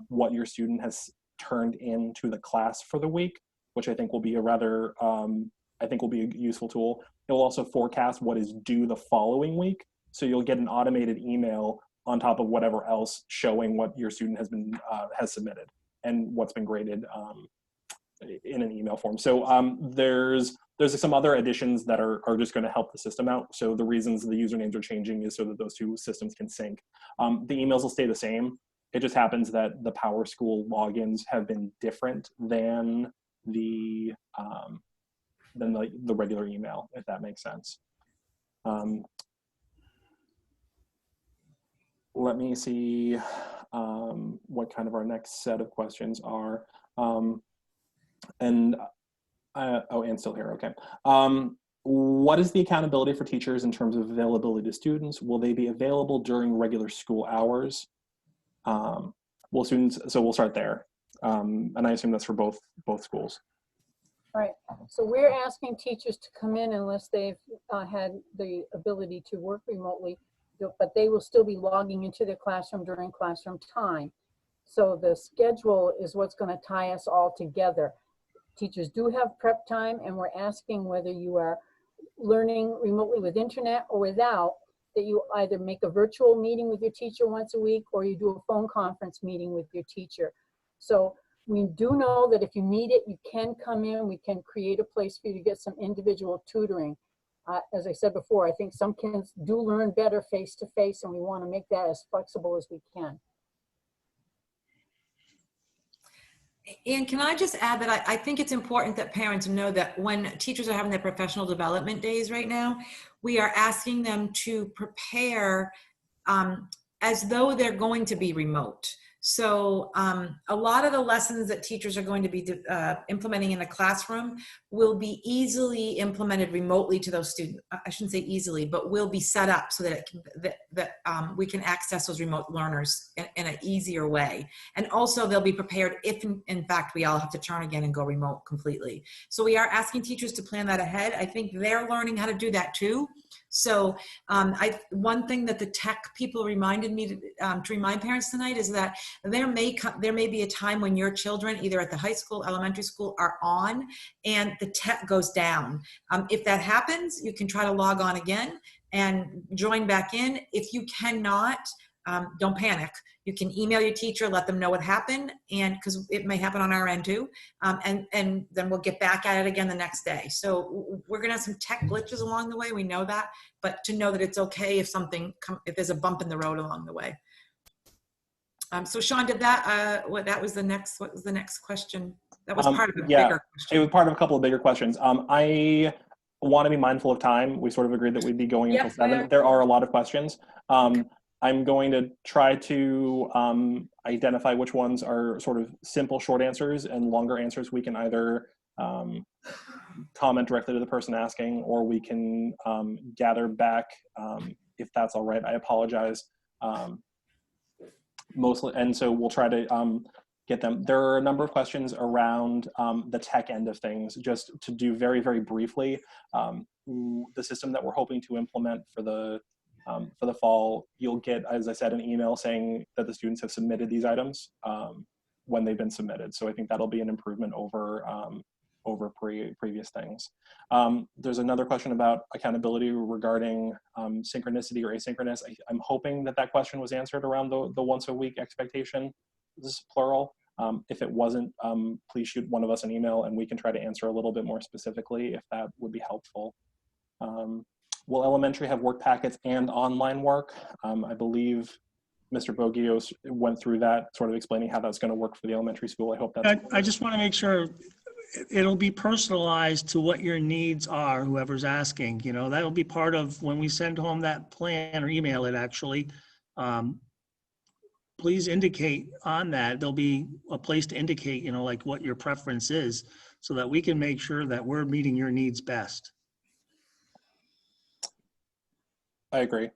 what your student has turned into the class for the week, which I think will be a rather, will be a useful tool. It will also forecast what is due the following week. So you'll get an automated email on top of whatever else showing what your student has submitted and what's been graded in an email form. So there's some other additions that are just going to help the system out. So the reasons the usernames are changing is so that those two systems can sync. The emails will stay the same. It just happens that the PowerSchool logins have been different than the regular email, if that makes sense. Let me see what kind of our next set of questions are. Anne's still here, okay. What is the accountability for teachers in terms of availability to students? Will they be available during regular school hours? So we'll start there. And I assume that's for both schools. All right, so we're asking teachers to come in unless they've had the ability to work remotely, but they will still be logging into their classroom during classroom time. So the schedule is what's going to tie us all together. Teachers do have prep time, and we're asking whether you are learning remotely with internet or without, that you either make a virtual meeting with your teacher once a week or you do a phone conference meeting with your teacher. So we do know that if you need it, you can come in. We can create a place for you to get some individual tutoring. As I said before, I think some kids do learn better face-to-face, and we want to make that as flexible as we can. And can I just add that I think it's important that parents know that when teachers are having their professional development days right now, we are asking them to prepare as though they're going to be remote. So a lot of the lessons that teachers are going to be implementing in a classroom will be easily implemented remotely to those students. I shouldn't say easily, but will be set up so that we can access those remote learners in an easier way. And also they'll be prepared if in fact we all have to turn again and go remote completely. So we are asking teachers to plan that ahead. I think they're learning how to do that too. So one thing that the tech people reminded me to remind parents tonight is that there may be a time when your children, either at the high school, elementary school, are on and the tech goes down. If that happens, you can try to log on again and join back in. If you cannot, don't panic. You can email your teacher, let them know what happened, and because it may happen on our end too, and then we'll get back at it again the next day. So we're gonna have some tech glitches along the way. We know that, but to know that it's okay if if there's a bump in the road along the way. So Sean, did that? What was the next question? That was part of a bigger question. It was part of a couple of bigger questions. I want to be mindful of time. We sort of agreed that we'd be going until 7. There are a lot of questions. I'm going to try to identify which ones are sort of simple short answers, and longer answers we can either comment directly to the person asking, or we can gather back if that's all right. I apologize. Mostly, and so we'll try to get them. There are a number of questions around the tech end of things. Just to do very, very briefly, the system that we're hoping to implement for the fall, you'll get, as I said, an email saying that the students have submitted these items when they've been submitted. So I think that'll be an improvement over previous things. There's another question about accountability regarding synchronicity or asynchronous. I'm hoping that question was answered around the once a week expectation. This is plural. If it wasn't, please shoot one of us an email and we can try to answer a little bit more specifically if that would be helpful. Will elementary have work packets and online work? I believe Mr. Bogios went through that, sort of explaining how that's going to work for the elementary school. I hope that's. I just want to make sure it'll be personalized to what your needs are, whoever's asking. You know, that'll be part of when we send home that plan or email it actually. Please indicate on that. There'll be a place to indicate, you know, like what your preference is so that we can make sure that we're meeting your needs best. I agree.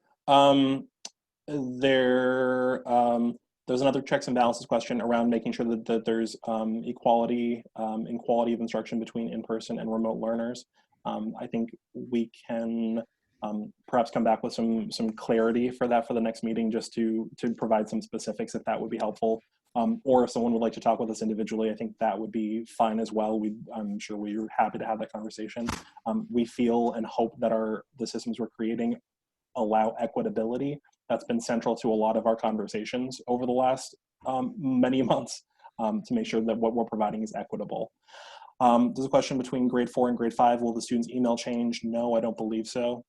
There's another checks and balances question around making sure that there's equality in quality of instruction between in-person and remote learners. I think we can perhaps come back with some clarity for that for the next meeting, just to provide some specifics if that would be helpful. Or if someone would like to talk with us individually, I think that would be fine as well. I'm sure we're happy to have that conversation. We feel and hope that the systems we're creating allow equitability. That's been central to a lot of our conversations over the last many months to make sure that what we're providing is equitable. There's a question between grade 4 and grade 5. Will the students' email change? No, I don't believe so.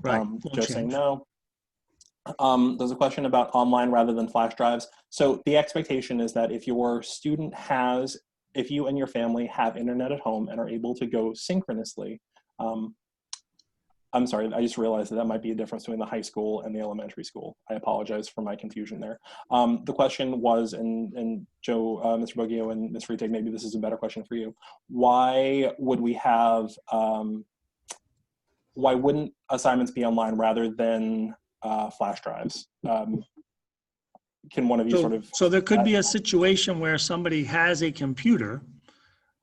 Right. Just saying no. There's a question about online rather than flash drives. So the expectation is that if your student if you and your family have internet at home and are able to go synchronously, I'm sorry, I just realized that might be a difference between the high school and the elementary school. I apologize for my confusion there. The question was, and Joe, Mr. Boggio and Ms. Freitag, maybe this is a better question for you. Why would we have, why wouldn't assignments be online rather than flash drives? Can one of you So there could be a situation where somebody has a computer,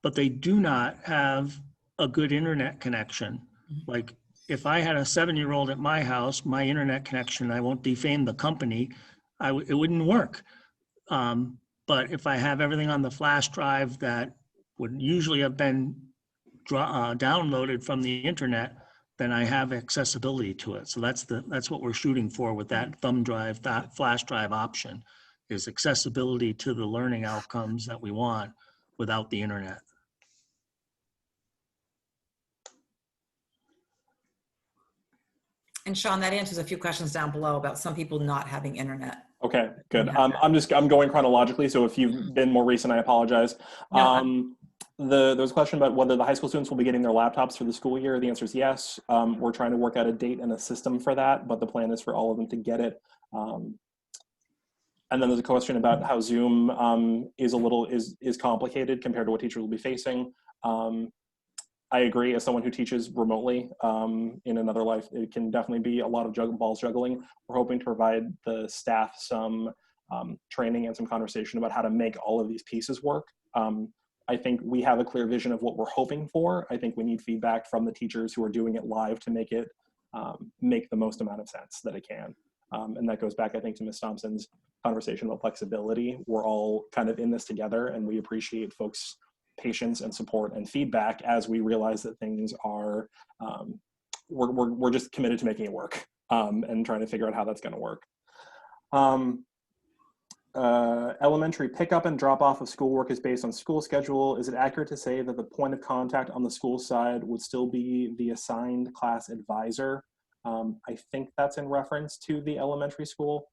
but they do not have a good internet connection. Like, if I had a 7-year-old at my house, my internet connection, I won't defame the company, it wouldn't work. But if I have everything on the flash drive that would usually have been downloaded from the internet, then I have accessibility to it. So that's what we're shooting for with that thumb drive, that flash drive option, is accessibility to the learning outcomes that we want without the internet. And Sean, that answers a few questions down below about some people not having internet. Okay, good. I'm going chronologically, so if you've been more recent, I apologize. No, there was a question about whether the high school students will be getting their laptops for the school year. The answer is yes. We're trying to work out a date and a system for that, but the plan is for all of them to get it. And then there's a question about how Zoom is complicated compared to what teachers will be facing. I agree. As someone who teaches remotely in another life, it can definitely be a lot of balls juggling. We're hoping to provide the staff some training and some conversation about how to make all of these pieces work. I think we have a clear vision of what we're hoping for. I think we need feedback from the teachers who are doing it live to make it make the most amount of sense that it can. And that goes back, I think, to Ms. Thompson's conversation about flexibility. We're all kind of in this together, and we appreciate folks' patience and support and feedback as we realize that things are, we're just committed to making it work and trying to figure out how that's going to work. Elementary pickup and drop off of schoolwork is based on school schedule. Is it accurate to say that the point of contact on the school side would still be the assigned class advisor? I think that's in reference to the elementary school.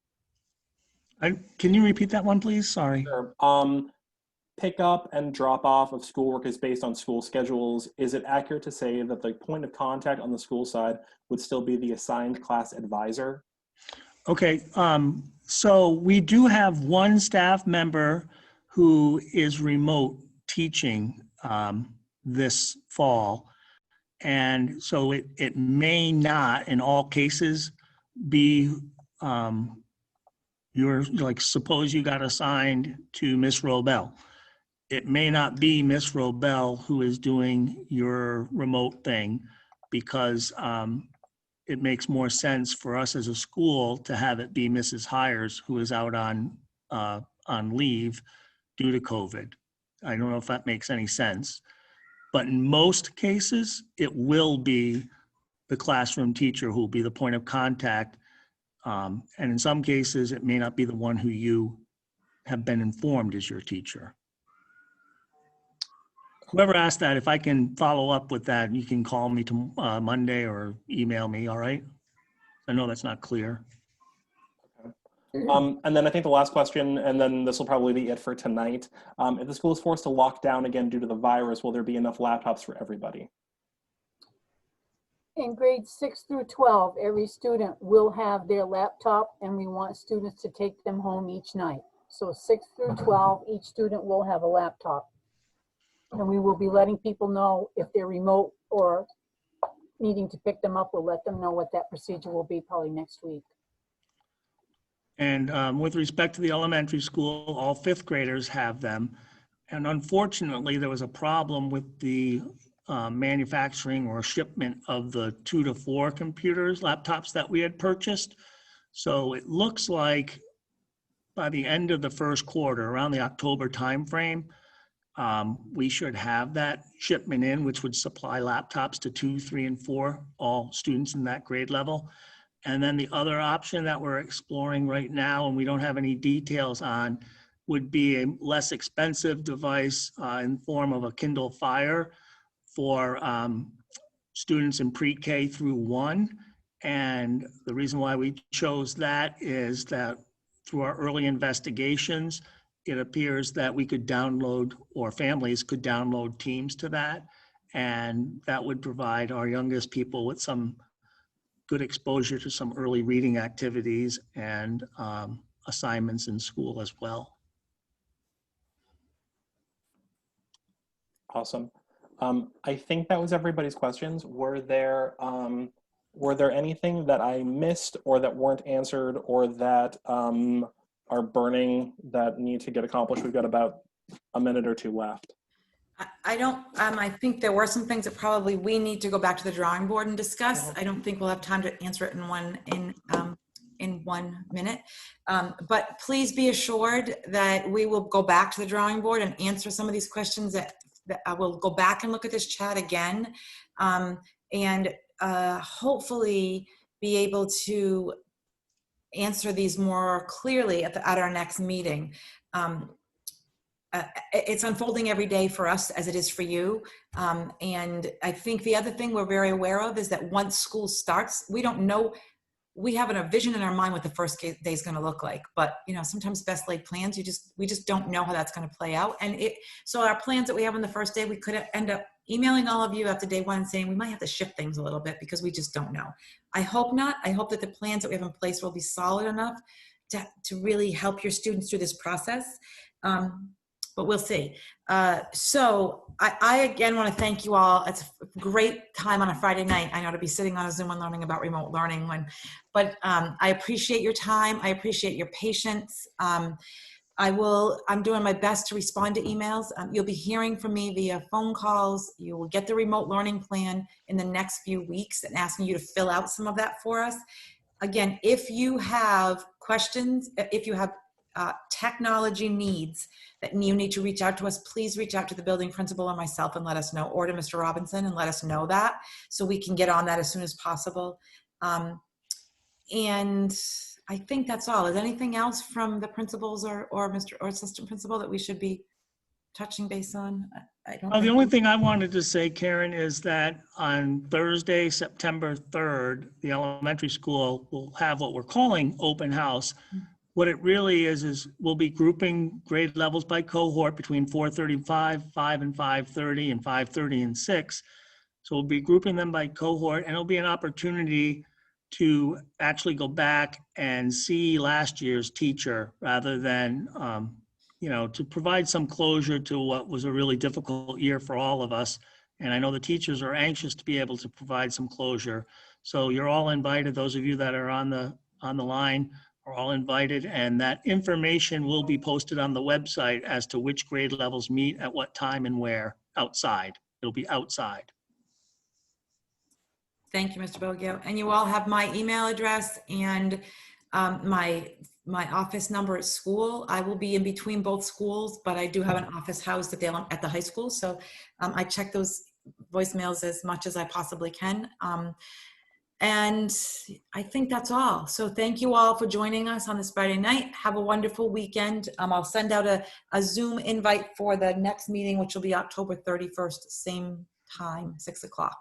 Can you repeat that one, please? Sorry. Sure. Pickup and drop off of schoolwork is based on school schedules. Is it accurate to say that the point of contact on the school side would still be the assigned class advisor? Okay, so we do have one staff member who is remote teaching this fall. And so it may not, in all cases, be suppose you got assigned to Miss Robel. It may not be Miss Robel who is doing your remote thing, because it makes more sense for us as a school to have it be Mrs. Hires, who is out on leave due to COVID. I don't know if that makes any sense, but in most cases, it will be the classroom teacher who will be the point of contact. And in some cases, it may not be the one who you have been informed is your teacher. Whoever asked that, if I can follow up with that, you can call me to Monday or email me, all right? I know that's not clear. And then I think the last question, and then this will probably be it for tonight. If the school is forced to lock down again due to the virus, will there be enough laptops for everybody? In grades 6 through 12, every student will have their laptop, and we want students to take them home each night. So 6 through 12, each student will have a laptop. And we will be letting people know if they're remote or needing to pick them up. We'll let them know what that procedure will be probably next week. And with respect to the elementary school, all fifth graders have them. And unfortunately, there was a problem with the manufacturing or shipment of the 2 to 4 computers, laptops that we had purchased. So it looks like by the end of the first quarter, around the October timeframe, we should have that shipment in, which would supply laptops to 2, 3, and 4, all students in that grade level. And then the other option that we're exploring right now, and we don't have any details on, would be a less expensive device in form of a Kindle Fire for students in pre-K through 1. And the reason why we chose that is that through our early investigations, it appears that we could download, or families could download Teams to that. And that would provide our youngest people with some good exposure to some early reading activities and assignments in school as well. Awesome. I think that was everybody's questions. Were there anything that I missed or that weren't answered or that are burning that need to get accomplished? We've got about a minute or two left. I don't, I think there were some things that probably we need to go back to the drawing board and discuss. I don't think we'll have time to answer it in 1 minute. But please be assured that we will go back to the drawing board and answer some of these questions that I will go back and look at this chat again, and hopefully be able to answer these more clearly at our next meeting. It's unfolding every day for us as it is for you. And I think the other thing we're very aware of is that once school starts, we don't know, we have a vision in our mind what the first day is going to look like. But, you know, sometimes best laid plans, we just don't know how that's going to play out. And so our plans that we have on the first day, we could end up emailing all of you after day 1 saying we might have to shift things a little bit because we just don't know. I hope not. I hope that the plans that we have in place will be solid enough to really help your students through this process. But we'll see. So I again want to thank you all. It's a great time on a Friday night. I know to be sitting on a Zoom and learning about remote learning but I appreciate your time. I appreciate your patience. I'm doing my best to respond to emails. You'll be hearing from me via phone calls. You will get the remote learning plan in the next few weeks and asking you to fill out some of that for us. Again, if you have questions, if you have technology needs that you need to reach out to us, please reach out to the building principal or myself and let us know, or to Mr. Robinson and let us know that so we can get on that as soon as possible. And I think that's all. Is anything else from the principals or Mr. or assistant principal that we should be touching base on? I don't The think. only thing I wanted to say, Karen, is that on Thursday, September 3rd, the elementary school will have what we're calling open house. What it really is we'll be grouping grade levels by cohort between 4:35, 5 and 5:30, and 5:30 and 6. So we'll be grouping them by cohort, and it'll be an opportunity to actually go back and see last year's teacher rather than, to provide some closure to what was a really difficult year for all of us. And I know the teachers are anxious to be able to provide some closure. So you're all invited. Those of you that are on the line are all invited, and that information will be posted on the website as to which grade levels meet at what time and where outside. It'll be outside. Thank you, Mr. Boggio. And you all have my email address and my office number at school. I will be in between both schools, but I do have an office housed at the high school. So I check those voicemails as much as I possibly can. And I think that's all. So thank you all for joining us on this Friday night. Have a wonderful weekend. I'll send out a Zoom invite for the next meeting, which will be October 31st, same time, 6 o'clock.